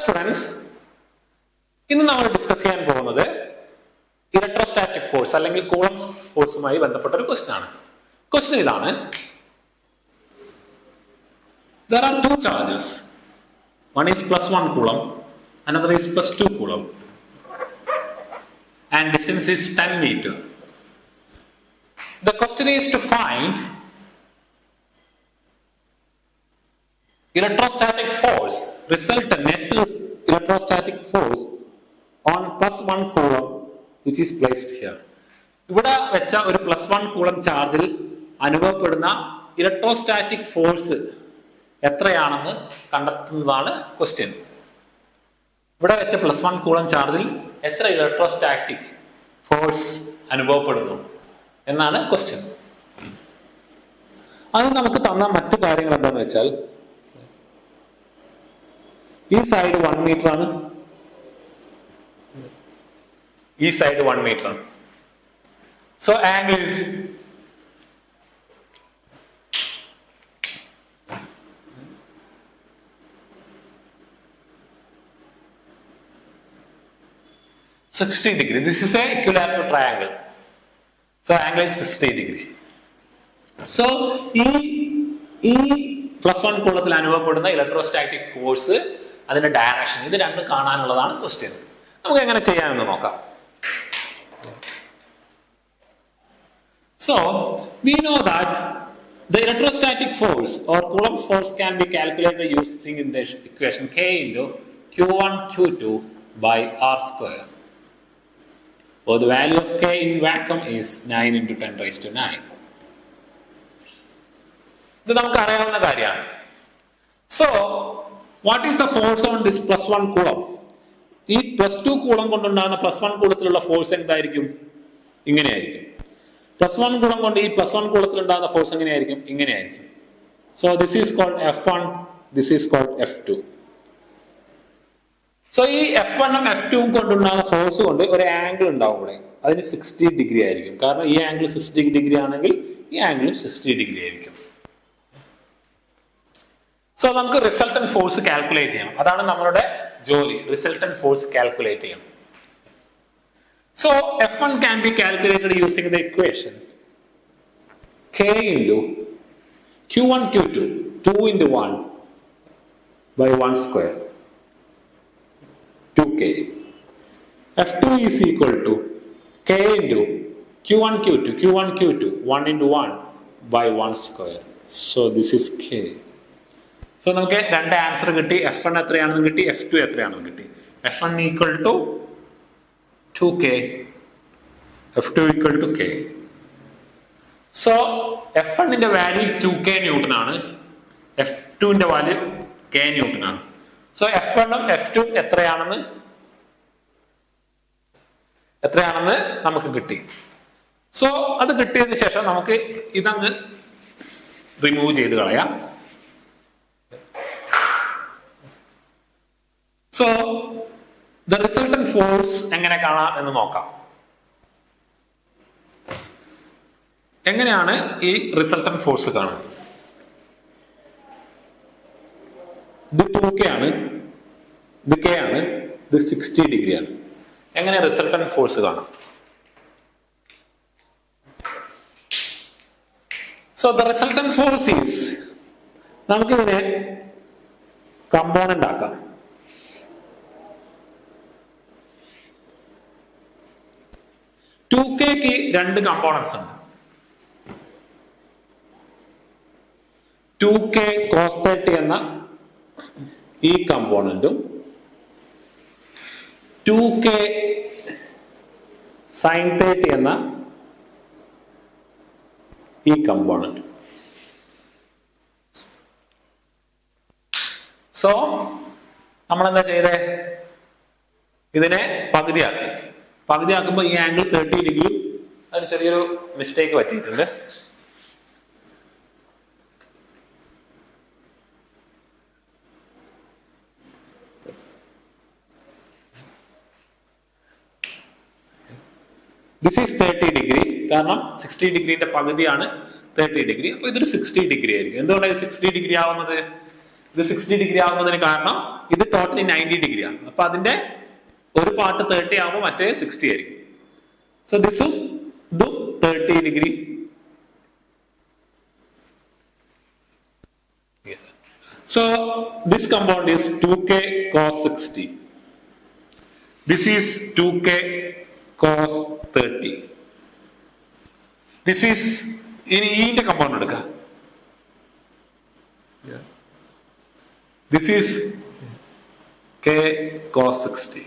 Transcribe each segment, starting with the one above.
Students, ഇന്ന് നമ്മൾ discuss ചെയ്യാൻ പോകുന്നത് ഇലക്ട്രോസ്റ്റാറ്റിക് ഫോഴ്സ് അല്ലെങ്കിൽ കൂളംബ് ഫോഴ്സുമായി ബന്ധപ്പെട്ട ഒരു ക്വസ്റ്റ്യൻ ആണ്. ക്വസ്റ്റ്യൻ ഇതാണ്: there are two charges, one is +1 coulomb, another is +2 coulomb, and distance is 10 meter. The question is to find electrostatic force, resultant net electrostatic force on +1 coulomb which is placed here. ഇവിടെ വെച്ച ഒരു +1 coulomb ചാർജിൽ അനുഭവപ്പെടുന്ന electrostatic force എത്രയാണെന്ന് കണ്ടെത്തുന്നതാണ് question. ഇവിടെ വെച്ച +1 coulomb ചാർജിൽ എത്ര ഇലക്ട്രോസ്റ്റാറ്റിക് ഫോഴ്സ് അനുഭവപ്പെടുന്നു എന്നാണ് ക്വസ്റ്റ്യൻ. അത് നമുക്ക് തന്ന മറ്റു കാര്യങ്ങൾ എന്താണെന്ന് വെച്ചാൽ, ഈ സൈഡ് 1 മീറ്റർ ആണ്, ഈ സൈഡ് 1 മീറ്റർ ആണ്. So angle is 60 degree. This is a equilateral triangle. So angle is 60 degree. So ഈ +1 കൂളത്തിൽ അനുഭവപ്പെടുന്ന ഇലക്ട്രോസ്റ്റാറ്റിക് ഫോഴ്സ്, അതിന്റെ ഡയറക്ഷൻ, ഇത് രണ്ടും കാണാനുള്ളതാണ് ക്വസ്റ്റ്യൻ. നമുക്ക് എങ്ങനെ ചെയ്യാമെന്ന് നോക്കാം. So we know that the electrostatic force or Coulomb's force can be calculated using in the equation K into Q1 Q2 by R square. So the value of K in vacuum is 9 into 10 raised to 9. ഇത് നമുക്ക് അറിയാവുന്ന കാര്യമാണ്. So what is the force on this +1 coulomb? ഈ +2 coulomb കൊണ്ടുണ്ടാകുന്ന +1 കൂളത്തിലുള്ള force എന്തായിരിക്കും? ഇങ്ങനെയായിരിക്കും. +1 coulomb കൊണ്ട് ഈ +1 കൂളത്തിൽ ഉണ്ടാകുന്ന ഫോഴ്സ് എങ്ങനെയായിരിക്കും? ഇങ്ങനെയായിരിക്കും. So this is called F1, this is called F2. So ഈ F1 ഉം F2 ഉം കൊണ്ടുണ്ടാകുന്ന ഫോഴ്സ് കൊണ്ട് ഒരു ആംഗിൾ ഉണ്ടാവും ഇവിടെ. അതിന് 60 ഡിഗ്രി ആയിരിക്കും. കാരണം ഈ ആംഗിൾ 60 ഡിഗ്രി ആണെങ്കിൽ ഈ ആംഗിളും 60 ഡിഗ്രി ആയിരിക്കും. സോ നമുക്ക് റിസൾട്ടന്റ് ഫോഴ്സ് കാൽക്കുലേറ്റ് ചെയ്യണം. അതാണ് നമ്മളുടെ ജോലി, റിസൾട്ടന്റ് ഫോഴ്സ് കാൽക്കുലേറ്റ് ചെയ്യണം. So F1 can be calculated using the equation K into Q1 Q2 2 into 1 by 1 square 2K. F2 is equal to K into Q1 Q2 Q1 Q2 1 into 1 by 1 square. So this is K. So നമുക്ക് രണ്ട് answer കിട്ടി. F1 എത്രയാണെന്ന് കിട്ടി, F2 എത്രയാണെന്ന് കിട്ടി. F1 equal to 2K, F2 equal to K. So F1 ന്റെ value 2K newton ആണ്, F2 ന്റെ വാല്യൂ K ന്യൂട്ടൺ ആണ്. സോ F1 ഉം F2 എത്രയാണെന്ന് നമുക്ക് കിട്ടി. സോ അത് കിട്ടിയതിനു ശേഷം നമുക്ക് ഇതങ്ങ് റിമൂവ് ചെയ്ത് കളയാം. സോ ദ റിസൾട്ടന്റ് ഫോഴ്സ് എങ്ങനെ കാണാം എന്ന് നോക്കാം. എങ്ങനെയാണ് ഈ റിസൾട്ടന്റ് ഫോഴ്സ് കാണുക? ഇത് 2K ആണ്, ഇത് K ആണ്, ഇത് 60 ഡിഗ്രി ആണ്. എങ്ങനെ റിസൾട്ടന്റ് ഫോഴ്സ് കാണാം? So the resultant force is, നമുക്കിതിനെ കമ്പോണന്റ് ആക്കാം. ടു കെക്ക് രണ്ട് കമ്പോണൻസ് ഉണ്ട്. 2K cos 30 എന്ന ഈ കമ്പോണന്റും 2K sin 30 എന്ന ഈ കമ്പോണന്റ്. സോ നമ്മൾ എന്താ ചെയ്തേ? ഇതിനെ പകുതിയാക്കുമ്പോൾ ഈ ആംഗിൾ 30 ഡിഗ്രി, അതിന് ചെറിയൊരു മിസ്റ്റേക്ക് പറ്റിയിട്ടുണ്ട്. ദിസ് ഈസ് 30 ഡിഗ്രി, കാരണം 60 ഡിഗ്രിന്റെ പകുതിയാണ് 30 ഡിഗ്രി. അപ്പൊ ഇതൊരു 60 ഡിഗ്രി ആയിരിക്കും. എന്തുകൊണ്ടാണ് 60 ഡിഗ്രി ആവുന്നത്? ഇത് 60 ഡിഗ്രി ആകുന്നതിന് കാരണം ഇത് ടോട്ടലി 90 ഡിഗ്രിയാണ്. അപ്പൊ അതിന്റെ ഒരു പാർട്ട് 30 ആകുമ്പോൾ മറ്റേ 60 ആയിരിക്കും. സോ ഇതും 30 degree. So this compound is 2k cos 60. This is 2k cos 30. This is ഇനി ഈന്റെ കമ്പൗണ്ട് എടുക്കുക. This is k cos 60.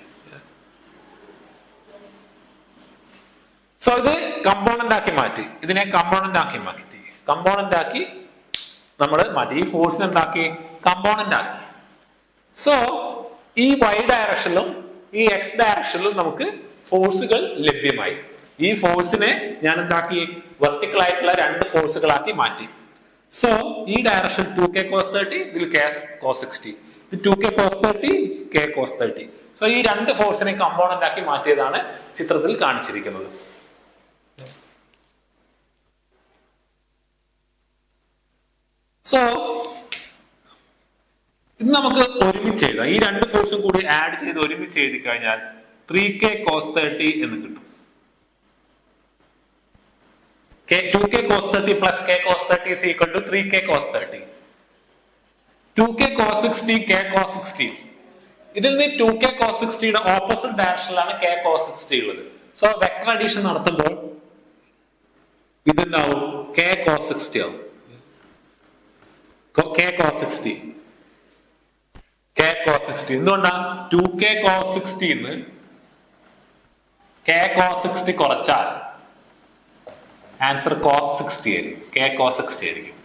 So ഇത് കമ്പോണന്റ് ആക്കി മാറ്റി, ഇതിനെ കമ്പോണന്റ് ആക്കി മാറ്റി, കമ്പോണന്റ് ആക്കി നമ്മൾ മാറ്റി. ഈ ഫോഴ്സിനെ എന്താക്കി? കമ്പോണന്റ് ആക്കി. സോ ഈ y ഡയറക്ഷനിലും ഈ x ഡയറക്ഷനിലും നമുക്ക് ഫോഴ്സുകൾ ലഭ്യമായി. ഈ ഫോഴ്സിനെ ഞാൻ എന്താക്കി? വെർട്ടിക്കൽ ആയിട്ടുള്ള രണ്ട് ഫോഴ്സുകളാക്കി മാറ്റി. സോ ഈ ഡയറക്ഷൻ 2k cos 30, ഇതിൽ k cos 60. ഇത് 2k cos 30, k cos 30. So ഈ രണ്ട് ഫോഴ്സിനെ കമ്പോണന്റ് ആക്കി മാറ്റിയതാണ് ചിത്രത്തിൽ കാണിച്ചിരിക്കുന്നത്. സോ ഇത് നമുക്ക് ഒരുമിച്ച് എഴുതാം. ഈ രണ്ട് ഫോഴ്സും കൂടി ആഡ് ചെയ്ത് ഒരുമിച്ച് എഴുതി കഴിഞ്ഞാൽ 3k cos 30 എന്ന് കിട്ടും. 2k cos 30 plus k cos 30 is equal to 3k cos 30. 2k cos 60, k cos 60. ഇതിൽ നിന്ന് 2k cos 60യുടെ ഓപ്പോസിറ്റ് ഡയറക്ഷനിലാണ് k cos 60 ഉള്ളത്. സോ വെക്ടർ അഡീഷൻ നടത്തുമ്പോൾ ഇതുണ്ടാവും k cos 60 ആവും. k cos 60, k cos 60. എന്തുകൊണ്ടാ? 2k cos 60 ന്ന് k cos 60 കുറച്ചാൽ ആൻസർ cos 60 ആയിരിക്കും. k cos 60 ആയിരിക്കും.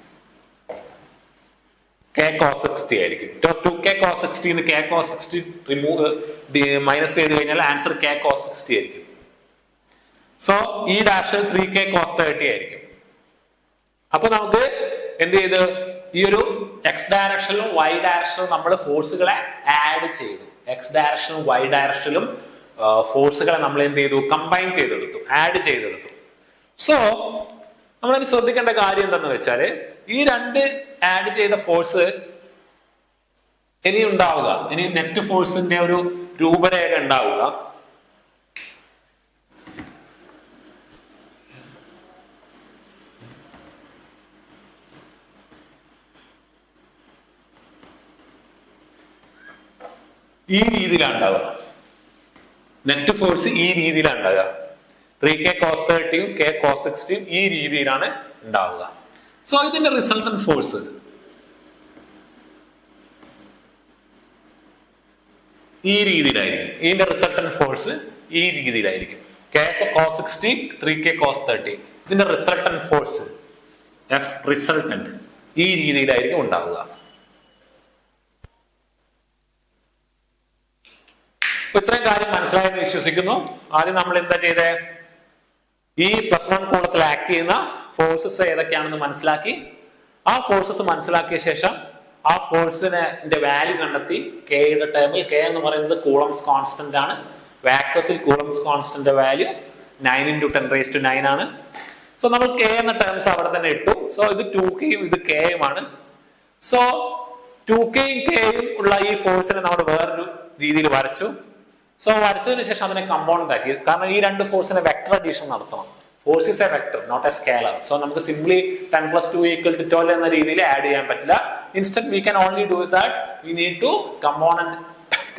k cos 60 ആയിരിക്കും. 2k cos 60 ന്ന് k cos 60 മൈനസ് ചെയ്ത് കഴിഞ്ഞാൽ ആൻസർ k cos 60 ആയിരിക്കും. സോ ഈ ഡാഷ് 3k cos 30 ആയിരിക്കും. അപ്പൊ നമുക്ക് എന്ത് ചെയ്ത് ഈ ഒരു എക്സ് ഡയറക്ഷനിലും വൈ ഡയറക്ഷനിലും നമ്മൾ ഫോഴ്സുകളെ ആഡ് ചെയ്തു. എക്സ് ഡയറക്ഷനിലും വൈ ഡയറക്ഷനിലും ഫോഴ്സുകളെ നമ്മൾ എന്ത് ചെയ്തു? കമ്പൈൻ ചെയ്തെടുത്തു, ആഡ് ചെയ്തെടുത്തു. സോ നമ്മളിനി ശ്രദ്ധിക്കേണ്ട കാര്യം എന്താണെന്ന് വെച്ചാല് ഈ രണ്ട് ആഡ് ചെയ്ത ഫോഴ്സ് ഇനി ഉണ്ടാവുക, ഇനി നെറ്റ് ഫോഴ്സിന്റെ ഒരു രൂപരേഖ ഉണ്ടാവുക. ഈ രീതിയിലാണ് ഉണ്ടാവുക. നെറ്റ് ഫോഴ്സ് ഈ രീതിയിലാണ് ഉണ്ടാവുക. 3k cos 30 k cos 60 ഈ രീതിയിലാണ് ഉണ്ടാവുക. സോ ഇതിന്റെ റിസൾട്ടന്റ് ഫോഴ്സ് ഈ രീതിയിലായിരിക്കും. ഇതിന്റെ റിസൾട്ടന്റ് ഫോഴ്സ് ഈ രീതിയിലായിരിക്കും. k cos 60, 3k cos 30. ഇതിന്റെ റിസൾട്ടന്റ് ഫോഴ്സ് F റിസൾട്ടന്റ് ഈ രീതിയിലായിരിക്കും ഉണ്ടാവുക. ഇത്രയും കാര്യം മനസ്സിലായെന്ന് വിശ്വസിക്കുന്നു. ആദ്യം നമ്മൾ എന്താ ചെയ്തേ? ഈ +1 കോളത്തിൽ ആക്ട് ചെയ്യുന്ന ഫോഴ്സസ് ഏതൊക്കെയാണെന്ന് മനസ്സിലാക്കി. ആ ഫോഴ്സസ് മനസ്സിലാക്കിയ ശേഷം ആ ഫോഴ്സിന്റെ വാല്യൂ കണ്ടെത്തി. കെയുടെ ടേമിൽ k എന്ന് പറയുന്നത് കൂളംസ് കോൺസ്റ്റന്റ് ആണ്. വാക്വത്തിൽ കൂളംസ് കോൺസ്റ്റന്റ് വാല്യൂ 9 × 10⁹ ആണ്. സോ നമ്മൾ k എന്ന ടേംസ് അവിടെ തന്നെ ഇട്ടു. സോ ഇത് 2kയും ഇത് kയുമാണ്. സോ 2kയും kയും ഉള്ള ഈ ഫോഴ്സിനെ നമ്മൾ വേറൊരു രീതിയിൽ വരച്ചു. സോ വരച്ചതിന് ശേഷം അതിനെ കമ്പോണന്റ് ആക്കി. കാരണം ഈ രണ്ട് ഫോഴ്സിനെ വെക്ടർ അഡീഷൻ നടത്തണം. Force is a vector, not a scalar. So നമുക്ക് സിംപ്ലി 10 + 2 = 12 എന്ന രീതിയിൽ ആഡ് ചെയ്യാൻ പറ്റില്ല. Instant we can only do that we need to component.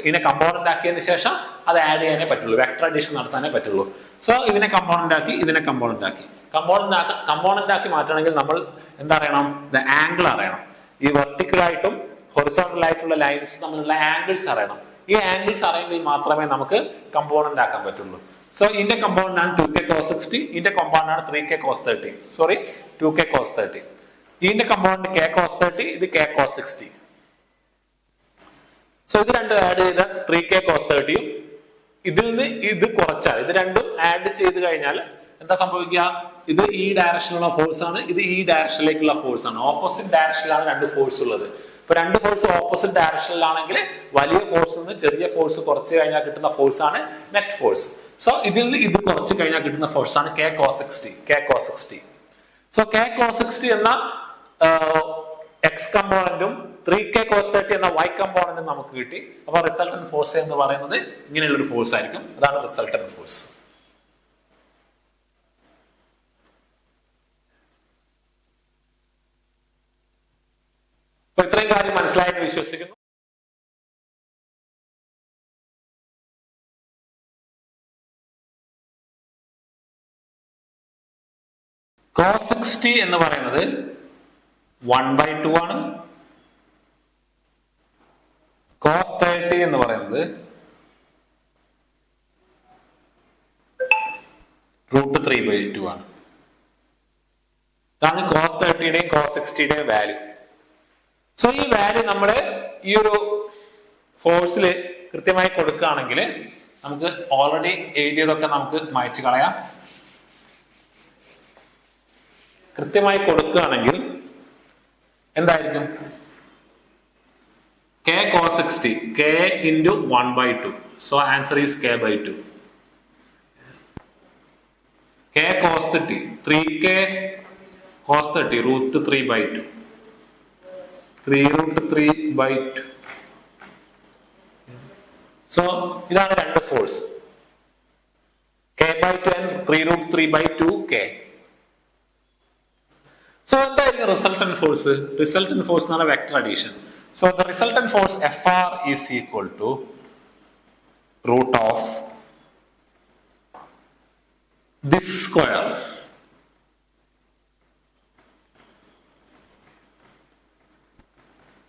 ഇതിനെ കമ്പോണന്റ് ആക്കിയതിന് ശേഷം അത് ആഡ് ചെയ്യാനേ പറ്റുള്ളൂ, വെക്ടർ അഡീഷൻ നടത്താനേ പറ്റുള്ളൂ. സോ ഇതിനെ കമ്പോണന്റ് ആക്കി, ഇതിനെ കമ്പോണന്റ് ആക്കി. കമ്പോണന്റ് ആക്കി മാറ്റണമെങ്കിൽ നമ്മൾ എന്തറിയണം? ദ ആംഗിൾ അറിയണം. ഈ വെർട്ടിക്കൽ ആയിട്ടും ഹൊറിസോണ്ടൽ ആയിട്ടുള്ള ലൈൻസ് തമ്മിലുള്ള ആംഗിൾസ് അറിയണം. ഈ ആംഗിൾസ് അറിയെങ്കിൽ മാത്രമേ നമുക്ക് കമ്പോണന്റ് ആക്കാൻ പറ്റുള്ളൂ. സോ ഇതിന്റെ കമ്പോണന്റ് ആണ് 2k cos 60, ഇതിന്റെ കമ്പോണന്റ് ആണ് 3k cos 30. Sorry 2k cos 30. ഇതിന്റെ കമ്പോണന്റ് k cos 30, ഇത് k cos 60. സോ ഇത് രണ്ടും ആഡ് ചെയ്ത 3k cos 30യും ഇതിൽ നിന്ന് ഇത് കുറച്ചാൽ, ഇത് രണ്ടും ആഡ് ചെയ്ത് കഴിഞ്ഞാൽ എന്താ സംഭവിക്കുക? ഇത് ഈ ഡയറക്ഷനിലുള്ള ഫോഴ്സ് ആണ്, ഇത് ഈ ഡയറക്ഷനിലേക്കുള്ള ഫോഴ്സ് ആണ്. ഓപ്പോസിറ്റ് ഡയറക്ഷനിലാണ് രണ്ട് ഫോഴ്സ് ഉള്ളത്. ഇപ്പൊ രണ്ട് ഫോഴ്സ് ഓപ്പോസിറ്റ് ഡയറക്ഷനിലാണെങ്കിൽ വലിയ ഫോഴ്സിൽ നിന്ന് ചെറിയ ഫോഴ്സ് കുറച്ച് കഴിഞ്ഞാൽ കിട്ടുന്ന ഫോഴ്സ് ആണ് നെറ്റ് ഫോഴ്സ്. സോ ഇതിൽ നിന്ന് ഇത് കുറച്ച് കഴിഞ്ഞാൽ കിട്ടുന്ന ഫോഴ്സ് ആണ് k cos 60. So k cos 60 എന്ന എക്സ് കമ്പോണന്റും 3k cos 30 എന്ന y കമ്പോണന്റ് നമുക്ക് കിട്ടി. അപ്പോൾ റിസൾട്ടന്റ് ഫോഴ്സ് എന്ന് പറയുന്നത് ഇങ്ങനെയുള്ള ഒരു ഫോഴ്സ് ആയിരിക്കും. അതാണ് റിസൾട്ടന്റ് ഫോഴ്സ്. അപ്പൊ ഇത്രയും കാര്യം മനസ്സിലായെന്ന് വിശ്വസിക്കുന്നു. cos 60 എന്ന് പറയുന്നത് 1/2 ആണ്. cos 30 എന്ന് പറയുന്നത് √3/2 ആണ്. ഇതാണ് cos 30യുടെയും cos 60യുടെയും വാല്യൂ. സോ ഈ വാല്യൂ നമ്മൾ ഈ ഒരു ഫോഴ്സിൽ കൃത്യമായി കൊടുക്കുകയാണെങ്കിൽ നമുക്ക് ഓൾറെഡി എഴുതിയതൊക്കെ നമുക്ക് മായ്ച്ചു കളയാം. കൃത്യമായി കൊടുക്കുകയാണെങ്കിൽ എന്തായിരിക്കും? k cos 60 k into 1/2. So answer is k/2. k cos 30 3k cos 30 √3/2. 3√3/2. So ഇതാണ് രണ്ട് force, k/2 and 3√3/2k. So എന്തായിരിക്കും റിസൾട്ടന്റ് ഫോഴ്സ്? റിസൾട്ടന്റ് ഫോഴ്സ് എന്ന് പറഞ്ഞാൽ vector addition. So the resultant force Fr is equal to root of this square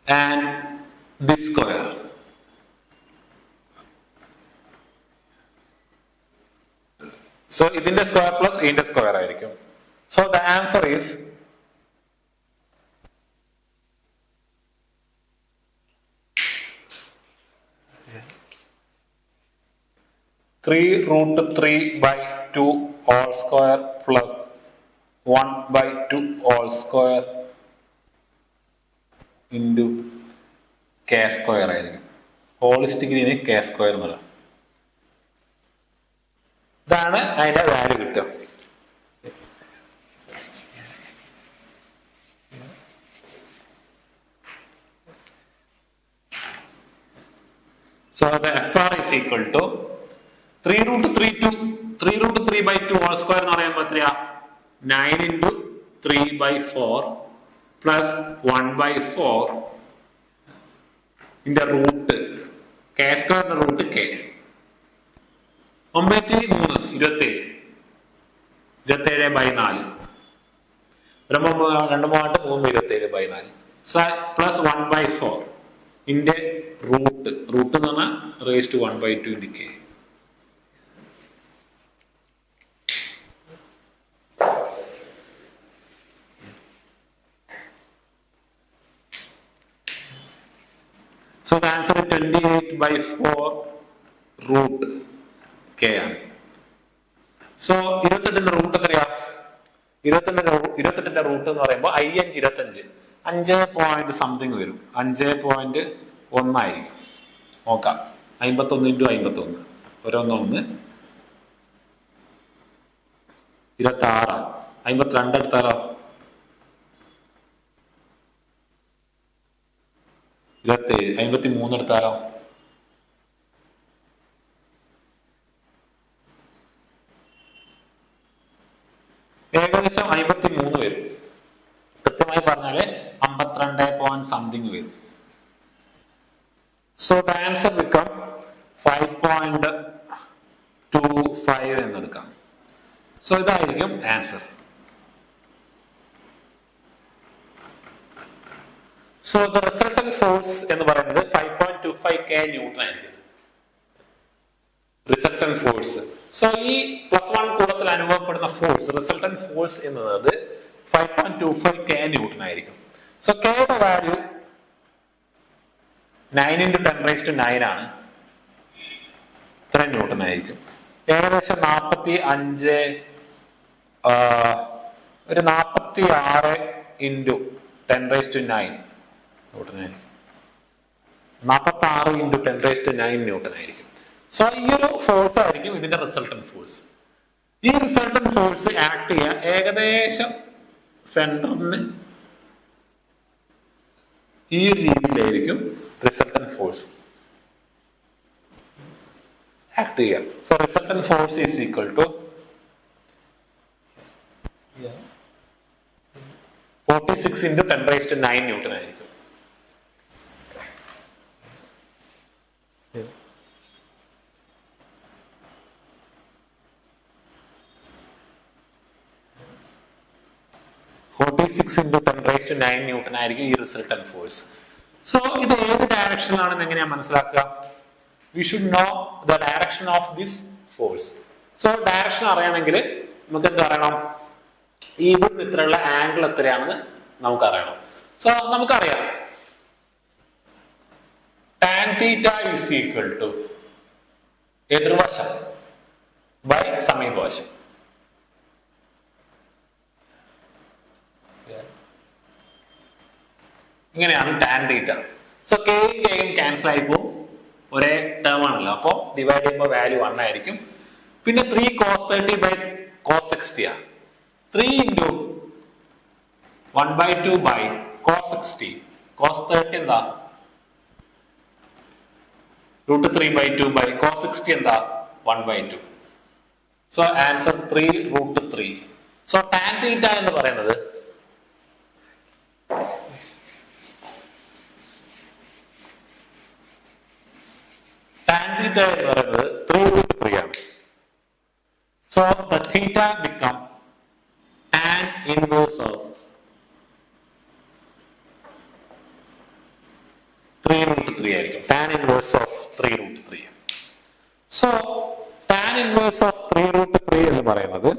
and this square. So ഇതിന്റെ square plus ഇതിന്റെ square ആയിരിക്കും. So the answer is 3√3/2 all square plus 1/2 all square into k square ആയിരിക്കും. ഹോളിസ്റ്റിക്കിന് k square എന്നുള്ള ഇതാണ് അതിന്റെ value കിട്ടുക. So the Fr is equal to 3√3/2 whole square എന്ന് പറയുമ്പോൾ എത്രയാ? 9 into 3/4 plus 1/4 ഇതിന്റെ റൂട്ട് k സ്ക്വയറിന്റെ റൂട്ട് k. 9×3 27 27/4 2 3 27/4 പ്ലസ് 1/4 ഇതിന്റെ റൂട്ട് എന്ന് പറഞ്ഞാൽ raise to 1/2 into k. So the answer is 28/4 root k ആണ്. സോ 28ന്റെ റൂട്ട് എത്രയാ? 28ന്റെ റൂട്ട് എന്ന് പറയുമ്പോൾ 25 5 സംതിങ് വരും. 5.1 ആയിരിക്കും. നോക്കാം. 51 into 51 1 26 52 എടുത്താലോ? 27 53 എടുത്താലോ? ഏകദേശം 53 വരും. കൃത്യമായി പറഞ്ഞാല് 52 സംതിങ് വരും. സോ ദ ആൻസർ ബിക്കം 5.25 എന്നെടുക്കാം. സോ ഇതായിരിക്കും answer. So the resultant force എന്ന് പറയുന്നത് 5.25 k ന്യൂട്ടൺ ആയിരിക്കും. Resultant force. സോ ഈ +1 കൂടത്തിൽ അനുഭവപ്പെടുന്ന ഫോഴ്സ് റിസൾട്ടന്റ് ഫോഴ്സ് എന്നത് 5.25 k ന്യൂട്ടൺ ആയിരിക്കും. സോ k യുടെ വാല്യൂ 9 into 10⁻⁹ ആണ്. ഇത്ര ന്യൂട്ടൺ ആയിരിക്കും. ഏകദേശം 46 into 10⁻⁹ ന്യൂട്ടൺ ആയിരിക്കും. 46 into 10⁻⁹ ന്യൂട്ടൺ ആയിരിക്കും. സോ ഈ ഒരു ഫോഴ്സ് ആയിരിക്കും ഇതിന്റെ റിസൾട്ടന്റ് ഫോഴ്സ്. ഈ റിസൾട്ടന്റ് ഫോഴ്സ് ആക്ട് ചെയ്യാൻ ഏകദേശം സെന്ററിന് ഈ ഒരു രീതിയിലായിരിക്കും റിസൾട്ടന്റ് ഫോഴ്സ് ആക്ട് ചെയ്യുക. So resultant force is equal to 46 into 10⁻⁹ newton ആയിരിക്കും. ന്യൂട്ടൺ ആയിരിക്കും ഈ റിസൾട്ടന്റ് ഫോഴ്സ്. സോ ഇത് ഏത് ഡയറക്ഷനിലാണെന്ന് എങ്ങനെയാ മനസ്സിലാക്കുക? We should know the direction of this force. So direction അറിയണമെങ്കിൽ നമുക്ക് എന്ത് അറിയണം? ഈ ഇവിടുന്ന് ഇത്രയുള്ള ആംഗിൾ എത്രയാണെന്ന് നമുക്കറിയണം. സോ നമുക്കറിയാം tan theta is equal to എതിർവശം ബൈ സമീപവശം. ഇങ്ങനെയാണ് ടാൻ തീറ്റ. സോ കെയും കെയും ക്യാൻസൽ ആയി പോകും, ഒരേ ടേം ആണല്ലോ, അപ്പൊ ഡിവൈഡ് ചെയ്യുമ്പോൾ വാല്യൂ 1 ആയിരിക്കും. പിന്നെ 3 cos 30 ബൈ cos 60 ആ. 3 into 1/2 ബൈ cos 60. cos 30 എന്താ? √3/2 ബൈ cos 60 എന്താ? 1/2. So answer 3√3. So tan theta എന്ന് പറയുന്നത് tan theta എന്ന് പറയുന്നത് 3√3 ആണ്. So the theta become tan inverse of 3√3 ആയിരിക്കും. tan inverse of 3√3. So tan inverse of 3√3 എന്ന് പറയുന്നത്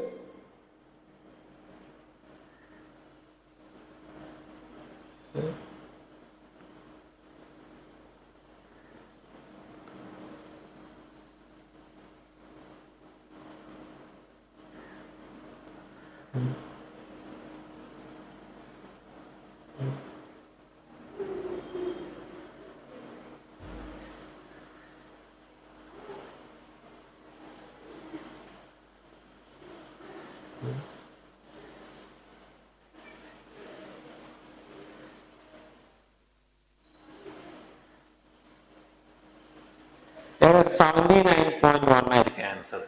there are 79.1 ആയിരിക്കും ആൻസർ.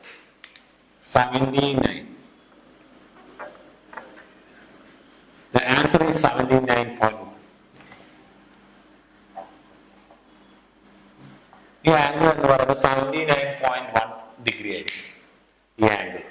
79. The answer is 79.1. ഈ ആംഗിൾ എന്ന് പറയുന്നത് 79.1 ഡിഗ്രി ആയിരിക്കും ഈ ആംഗിൾ.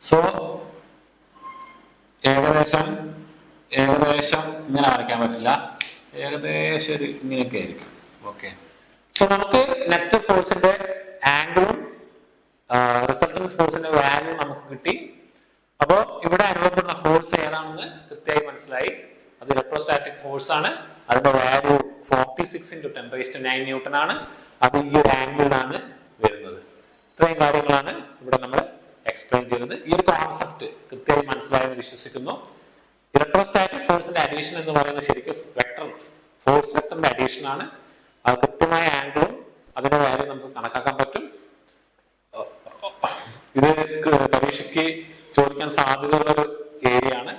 സോ ഏകദേശം ഇങ്ങനെ വരയ്ക്കാൻ പറ്റില്ല, ഏകദേശം ഇങ്ങനെയൊക്കെ ആയിരിക്കും. ഓക്കെ, സോ നമുക്ക് നെറ്റ് ഫോഴ്സിന്റെ ആംഗിളും റിസൾട്ടന്റ് ഫോഴ്സിന്റെ വാല്യൂ നമുക്ക് കിട്ടി. അപ്പോൾ ഇവിടെ അനുഭവപ്പെടുന്ന ഫോഴ്സ് ഏതാണെന്ന് കൃത്യമായി മനസ്സിലായി. അത് ഇലക്ട്രോസ്റ്റാറ്റിക് ഫോഴ്സ് ആണ്. അതിന്റെ വാല്യൂ 46 into 10⁻⁹ ന്യൂട്ടൺ ആണ്. അത് ഈ ഒരു ആംഗിളിലാണ് വരുന്നത്. ഇത്രയും കാര്യങ്ങളാണ് ഇവിടെ നമ്മൾ എക്സ്പ്ലെയിൻ ചെയ്യുന്നത്. ഈ ഒരു കോൺസെപ്റ്റ് കൃത്യമായി മനസ്സിലായെന്ന് വിശ്വസിക്കുന്നു. ഇലക്ട്രോസ്റ്റാറ്റിക് ഫോഴ്സിന്റെ അഡീഷൻ എന്ന് പറയുന്നത് ശരിക്കും വെക്ടർ ഫോഴ്സ് വെക്ടറിന്റെ അഡീഷൻ ആണ്. അത് കൃത്യമായ ആംഗിളും അതിന്റെ വാല്യൂ നമുക്ക് കണക്കാക്കാൻ പറ്റും. ഇത് പരീക്ഷയ്ക്ക് ചോദിക്കാൻ സാധ്യതയുള്ള ഒരു ഏരിയ ആണ്.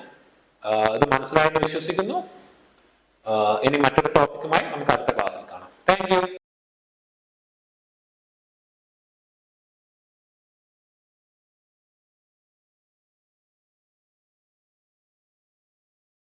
ഇത് മനസ്സിലായെന്ന് വിശ്വസിക്കുന്നു. ഇനി മറ്റൊരു ടോപ്പിക്കുമായി നമുക്ക് അടുത്ത